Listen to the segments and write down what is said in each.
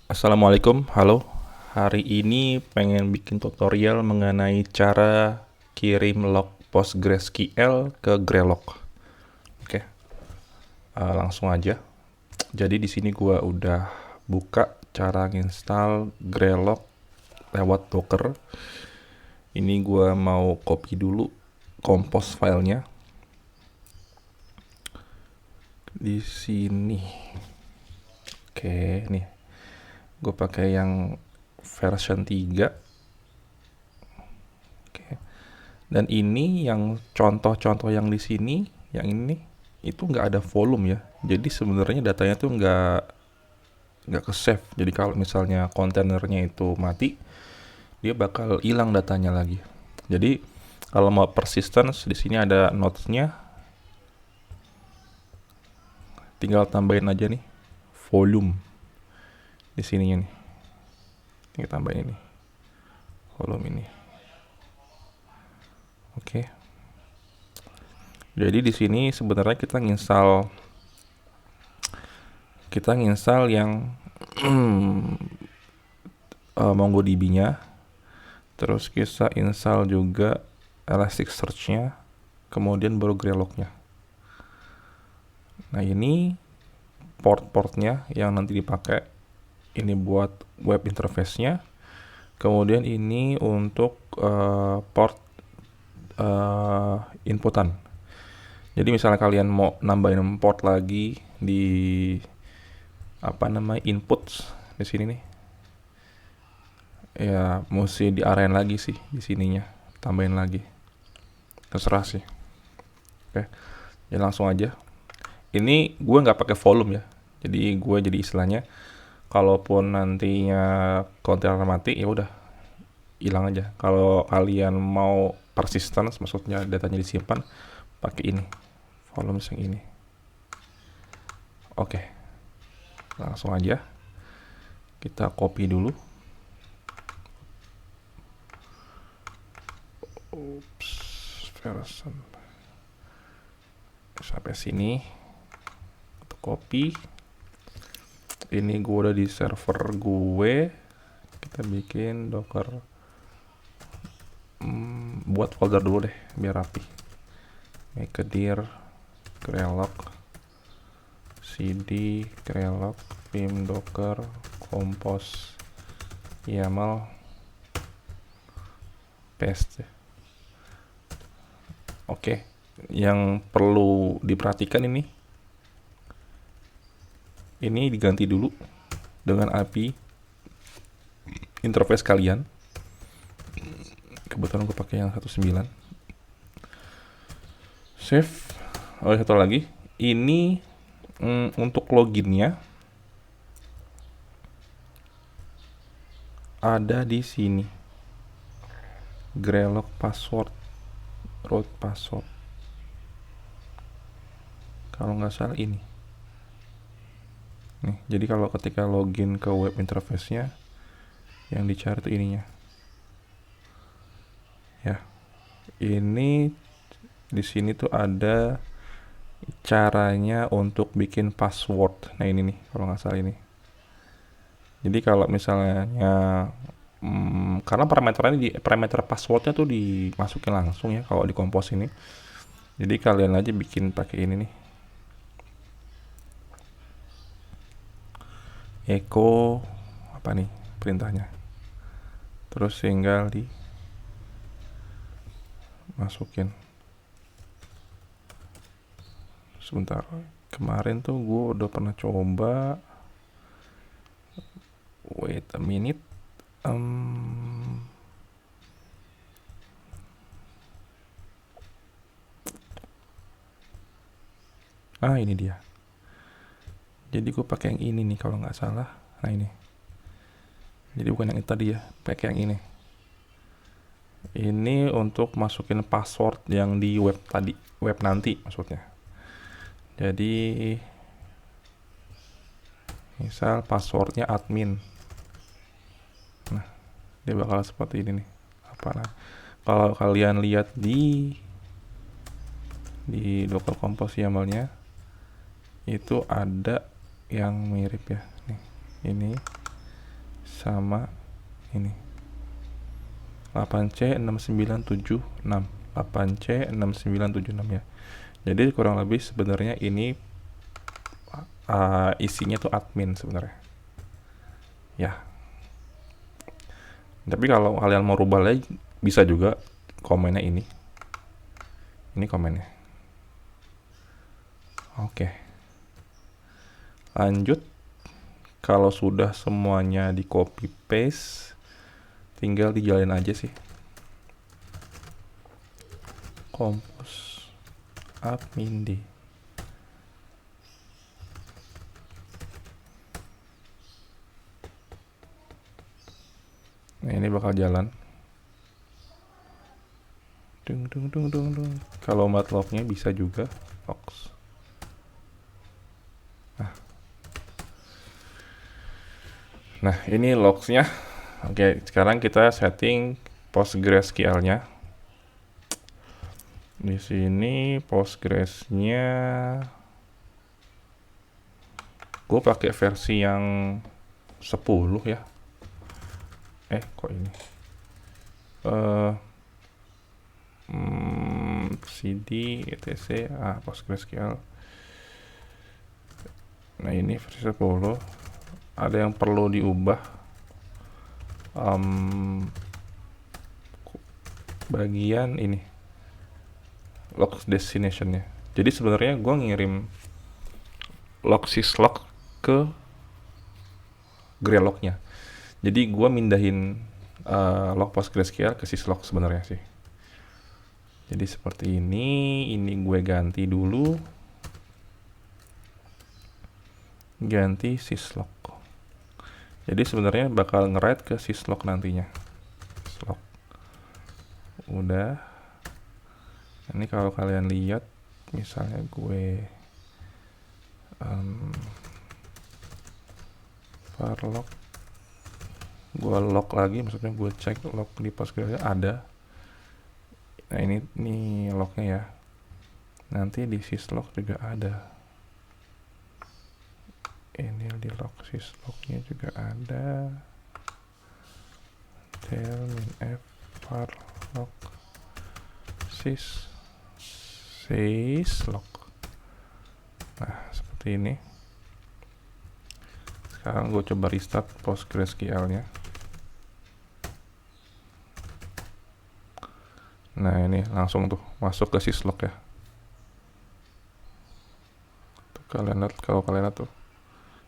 Assalamualaikum, halo. Hari ini pengen bikin tutorial mengenai cara kirim log PostgreSQL ke Grelog. Oke, langsung aja. Jadi di sini gua udah buka cara install Grelog lewat Docker. Ini gua mau copy dulu compose filenya di sini. Oke, nih. Gue pakai yang version 3. Oke. Dan ini yang contoh-contoh yang di sini, yang ini itu nggak ada volume ya. Jadi sebenarnya datanya tuh nggak ke save. Jadi kalau misalnya kontainernya itu mati, dia bakal hilang datanya lagi. Jadi kalau mau persistence di sini ada notesnya, tinggal tambahin aja nih volume di sininya nih. Tinggal tambahin ini volume ini. Oke. Jadi di sini sebenarnya kita nginstal yang MongoDB-nya, terus kita install juga Elasticsearch-nya, kemudian baru Grelog-nya. Nah ini port-portnya yang nanti dipakai. Ini buat web interface-nya, kemudian ini untuk port inputan. Jadi misalnya kalian mau nambahin port lagi di input di sini nih, ya mesti diarahin lagi sih di sininya, tambahin lagi, terserah sih. Oke, ya langsung aja. Ini gue nggak pakai volume ya, jadi gue jadi istilahnya kalaupun nantinya kontainer mati ya udah hilang aja. Kalau kalian mau persistence, maksudnya datanya disimpan, pakai ini volume yang ini. Oke, langsung aja kita copy dulu. Oops, version sampai sini, untuk copy. Ini gue udah di server gue. Kita bikin docker, buat folder dulu deh biar rapi. Make a dir grelog cd grelog vim docker compose yaml paste. Oke, yang perlu diperhatikan ini diganti dulu dengan API interface kalian. Kebetulan gue pakai yang 19. Save. Oh, satu lagi. Ini untuk loginnya ada di sini. Grelog password, root password. Kalau nggak salah ini. Nih, jadi kalau ketika login ke web interface-nya, yang dicari itu ininya. Ya, ini di sini tuh ada caranya untuk bikin password. Nah ini nih, kalau nggak salah ini. Jadi kalau misalnya karena parameter passwordnya tuh dimasukin langsung ya kalau di Compose ini. Jadi kalian aja bikin pakai ini nih. Echo apa nih perintahnya. Terus tinggal dimasukin. Sebentar, kemarin tuh gue udah pernah coba. Wait a minute. Ini dia. Jadi gue pakai yang ini nih kalau nggak salah. Nah ini. Jadi bukan yang itu tadi ya, pakai yang ini. Ini untuk masukin password yang di web tadi, web nanti maksudnya. Jadi misal passwordnya admin. Nah, dia bakal seperti ini nih. Kalau kalian lihat di Docker Compose YAML-nya itu ada yang mirip ya. Nih, ini sama ini 8C6976 8C6976 ya. Jadi kurang lebih sebenarnya ini isinya tuh admin sebenarnya ya. Tapi kalau kalian mau rubah lagi bisa juga, komennya ini komennya. Oke, lanjut. Kalau sudah semuanya di copy paste, tinggal dijalin aja sih. Compose admin D. Nah, ini bakal jalan. Dung. Kalau matlognya bisa juga logs. Nah, ini logsnya. Oke, sekarang kita setting PostgreSQL-nya. Di sini Postgres-nya gue pakai versi yang 10 ya. Kok ini? cd etc PostgreSQL. Nah, ini versi 10. Ada yang perlu diubah. Bagian ini log destination-nya. Jadi sebenarnya gue ngirim log syslog ke Grelog-nya. Jadi gue mindahin log PostgreSQL ke syslog sebenarnya sih. Jadi seperti ini gue ganti dulu. Ganti syslog. Jadi sebenarnya bakal nge-write ke syslog nantinya. Syslog. Udah. Ini kalau kalian lihat, misalnya gue var log, gue log lagi, maksudnya gue cek log di Postgres ada. Nah, ini lognya ya. Nanti di syslog juga ada. Ini di log syslognya juga ada. Del min f var log syslog. Nah, seperti ini. Sekarang gue coba restart PostgreSQL-nya. Nah, ini langsung tuh masuk ke syslog ya. Tuh, kalau kalian lihat tuh.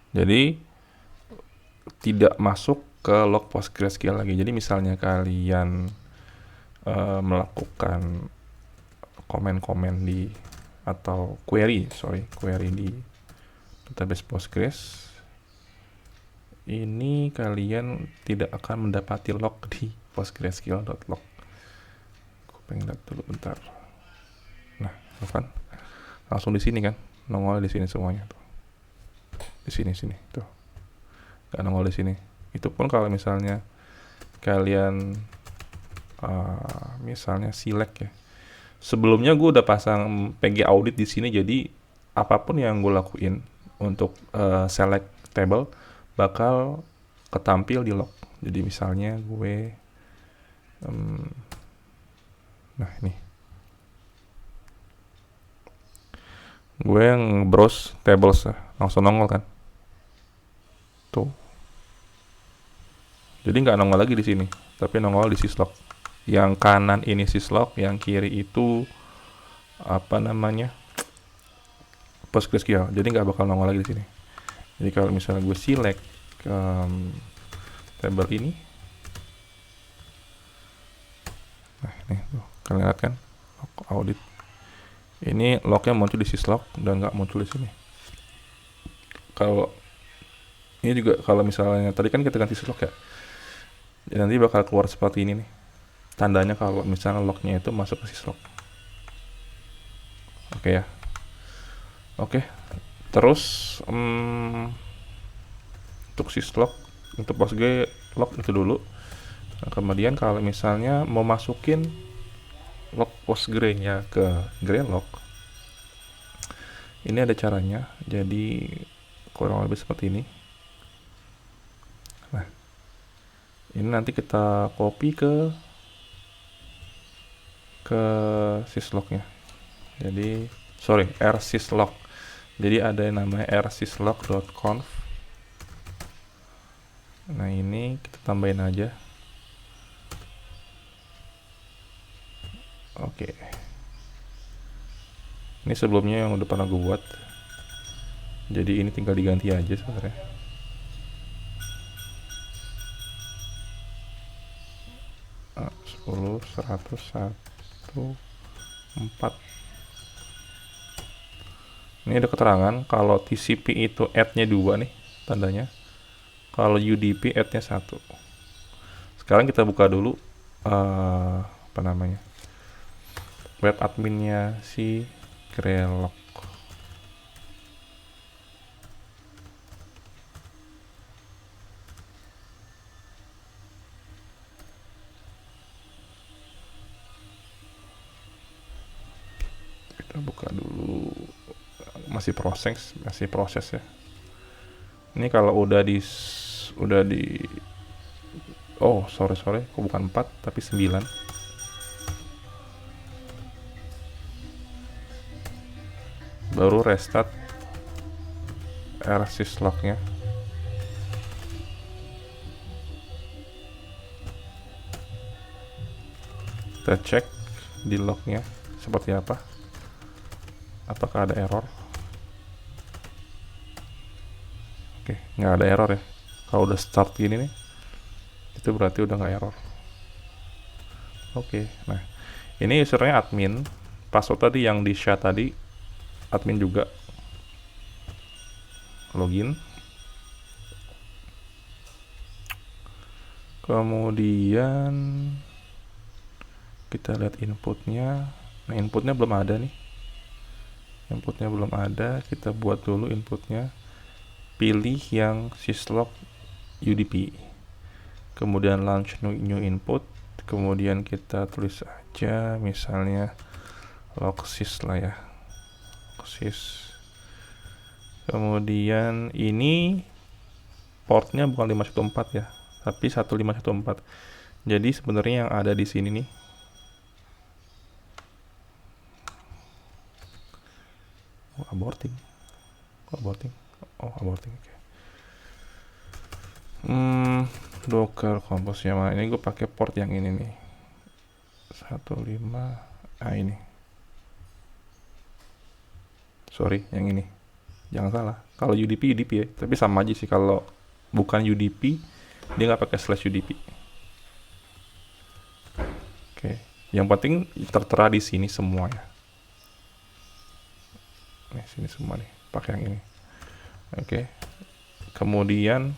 Jadi tidak masuk ke log PostgreSQL lagi. Jadi misalnya kalian melakukan komen-komen atau query di database Postgres, ini kalian tidak akan mendapati log di postgresql.log. Aku pengen lihat dulu bentar. Nah, kan langsung di sini kan, nongol di sini semuanya tuh. Di sini tuh. Nggak nongol di sini. Itu pun kalau misalnya kalian misalnya select ya. Sebelumnya gue udah pasang PG audit di sini, jadi apapun yang gue lakuin untuk select table bakal ketampil di log. Jadi misalnya gue nah ini gue yang browse tables langsung nongol kan tuh. Jadi nggak nongol lagi di sini, tapi nongol di syslog. Yang kanan ini syslog, yang kiri itu PostgreSQL. Jadi nggak bakal nongol lagi di sini. Jadi kalau misalnya gue select table ini, nah ini tuh, kalian lihat kan log audit. Ini lognya muncul di syslog dan nggak muncul di sini. Kalau ini juga kalau misalnya tadi kan kita ganti syslog ya, nanti bakal keluar seperti ini nih. Tandanya kalau misalnya lognya itu masuk ke syslog. Oke ya. Oke. Terus untuk syslog, untuk Postgre log itu dulu. Nah, kemudian kalau misalnya mau masukin log Postgre-nya ke Grelog, ini ada caranya. Jadi kurang lebih seperti ini. Nah, Ini nanti kita copy ke syslognya. Jadi sorry, rsyslog. Jadi ada yang namanya rsyslog.conf. Nah ini kita tambahin aja. Oke. Ini sebelumnya yang udah pernah gue buat. Jadi ini tinggal diganti aja sebenarnya. Nah, 10, 100, 1, 4. Ini ada keterangan kalau TCP itu add-nya 2 nih tandanya. Kalau UDP add-nya 1. Sekarang kita buka dulu apa namanya? Web adminnya si Grelog. Kita buka dulu. Masih proses ya. Ini kalau udah di oh, sorry, kok bukan 4 tapi 9. Baru restart rsyslog-nya. Kita cek di lognya seperti apa. Apakah ada error? Oke, nggak ada error ya. Kalau udah start gini nih, itu berarti udah nggak error. Oke, nah ini usernya admin. Password tadi yang di share tadi admin juga. Login. Kemudian kita lihat inputnya. Nah inputnya belum ada nih. Kita buat dulu inputnya. Pilih yang syslog UDP. Kemudian launch new input. Kemudian kita tulis aja misalnya logsys lah ya. Logsys. Kemudian ini portnya bukan 514 ya, tapi 1514. Jadi sebenarnya yang ada di sini nih aborting. Oke. Docker compose yang mana? Ini gue pakai port yang ini nih. 15. Ini. Sorry, yang ini. Jangan salah. Kalau UDP ya, tapi sama aja sih. Kalau bukan UDP, dia nggak pakai /UDP. Oke. Yang penting tertera di sini semua ya. Nih, sini semua nih. Pakai yang ini. Oke. Kemudian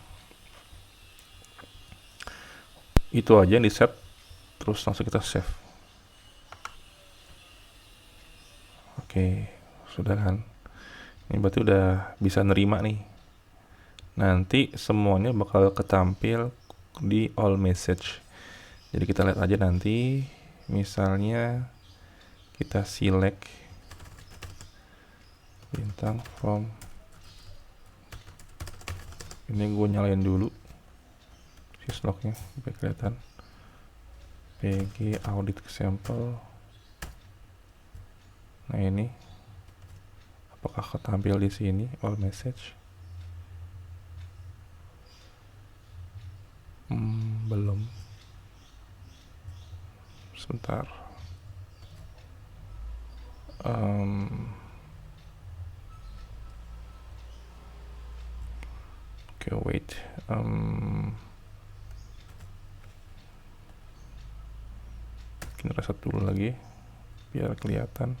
itu aja yang di set, terus langsung kita save. Oke, sudah kan. Ini berarti udah bisa nerima nih. Nanti semuanya bakal ketampil di all message. Jadi kita lihat aja nanti. Misalnya kita select bintang from. Ini gue nyalain dulu syslognya biar kelihatan. PG audit sampel. Nah ini apakah ketampil di sini all message? Belum. Sebentar. Oke, wait. Kita reset dulu lagi biar kelihatan.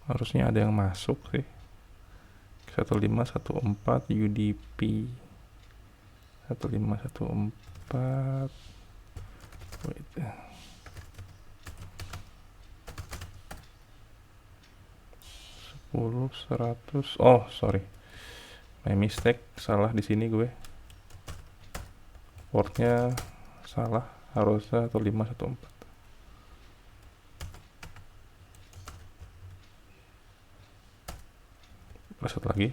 Harusnya ada yang masuk sih. 1514 UDP 1514. Wait. 10 100. Oh, sorry. My mistake, salah di sini gue. Portnya salah, harusnya 1514. Reset lagi.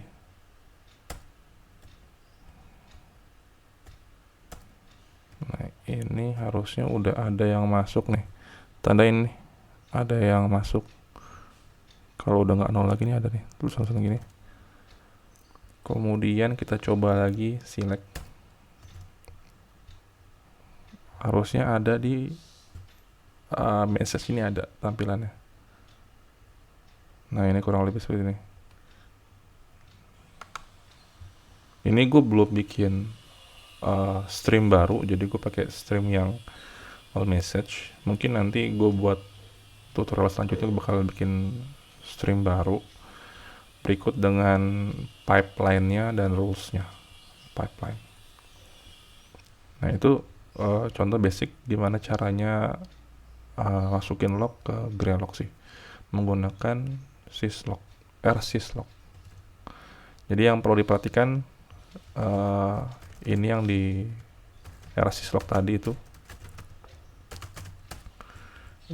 ini harusnya udah ada yang masuk nih, tandain nih ada yang masuk. Kalau udah nggak nol lagi nih ada nih tulisan gini. Kemudian kita coba lagi select, harusnya ada di message ini ada tampilannya. Nah ini kurang lebih seperti ini. Ini gue belum bikin stream baru, jadi gue pakai stream yang all message. Mungkin nanti gue buat tutorial selanjutnya gue bakal bikin stream baru berikut dengan pipeline-nya dan rules-nya. Pipeline. Nah itu contoh basic gimana caranya masukin lock ke Greylock sih, menggunakan syslog, rsyslog. Jadi yang perlu diperhatikan ini yang di rsyslog tadi itu,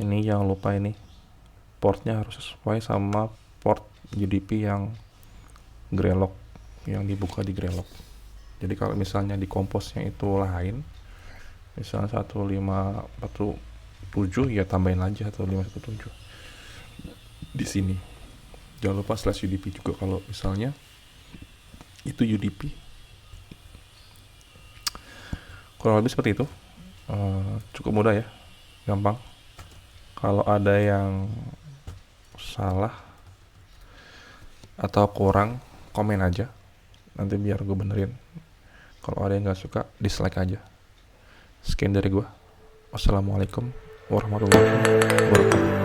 ini jangan lupa ini portnya harus sesuai sama port UDP yang Greylock, yang dibuka di Greylock. Jadi kalau misalnya di komposnya itu lain, misalnya 1517, ya tambahin aja 1517 di sini. Jangan lupa /UDP juga kalau misalnya itu UDP. Kurang lebih seperti itu. Cukup mudah ya, gampang. Kalau ada yang salah atau kurang, komen aja, nanti biar gue benerin. Kalau ada yang gak suka, dislike aja. Sekian dari gue. Wassalamualaikum warahmatullahi wabarakatuh.